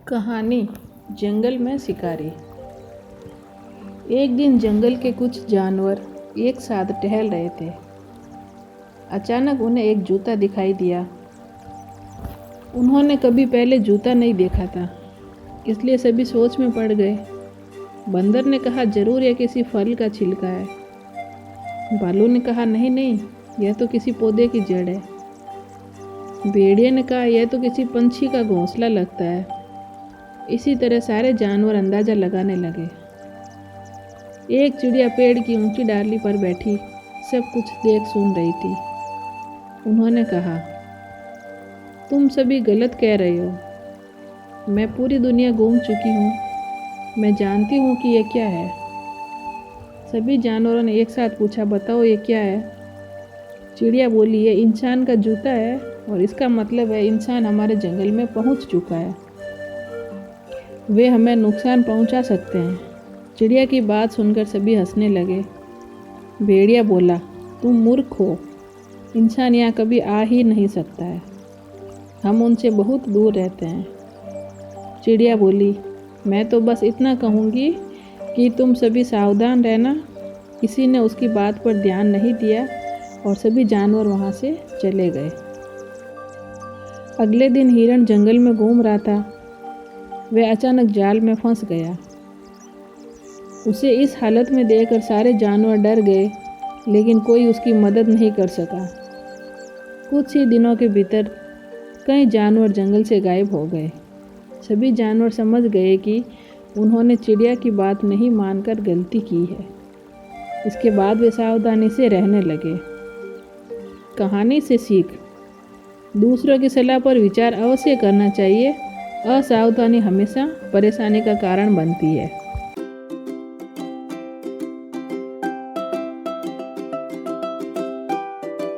कहानी जंगल में शिकारी। एक दिन जंगल के कुछ जानवर एक साथ टहल रहे थे। अचानक उन्हें एक जूता दिखाई दिया। उन्होंने कभी पहले जूता नहीं देखा था, इसलिए सभी सोच में पड़ गए। बंदर ने कहा, जरूर यह किसी फल का छिलका है। भालू ने कहा, नहीं नहीं, यह तो किसी पौधे की जड़ है। भेड़िए ने कहा, यह तो किसी पंछी का घोंसला लगता है। इसी तरह सारे जानवर अंदाजा लगाने लगे। एक चिड़िया पेड़ की ऊंची डाली पर बैठी सब कुछ देख सुन रही थी। उन्होंने कहा, तुम सभी गलत कह रहे हो। मैं पूरी दुनिया घूम चुकी हूँ। मैं जानती हूँ कि यह क्या है। सभी जानवरों ने एक साथ पूछा, बताओ ये क्या है। चिड़िया बोली, ये इंसान का जूता है और इसका मतलब है इंसान हमारे जंगल में पहुँच चुका है। वे हमें नुकसान पहुंचा सकते हैं। चिड़िया की बात सुनकर सभी हंसने लगे। भेड़िया बोला, तुम मूर्ख हो। इंसान यहाँ कभी आ ही नहीं सकता है। हम उनसे बहुत दूर रहते हैं। चिड़िया बोली, मैं तो बस इतना कहूँगी कि तुम सभी सावधान रहना। किसी ने उसकी बात पर ध्यान नहीं दिया और सभी जानवर वहाँ से चले गए। अगले दिन हिरण जंगल में घूम रहा था। वह अचानक जाल में फंस गया। उसे इस हालत में देखकर सारे जानवर डर गए, लेकिन कोई उसकी मदद नहीं कर सका। कुछ ही दिनों के भीतर कई जानवर जंगल से गायब हो गए। सभी जानवर समझ गए कि उन्होंने चिड़िया की बात नहीं मानकर गलती की है। इसके बाद वे सावधानी से रहने लगे। कहानी से सीख, दूसरों की सलाह पर विचार अवश्य करना चाहिए। असावधानी हमेशा परेशानी का कारण बनती है।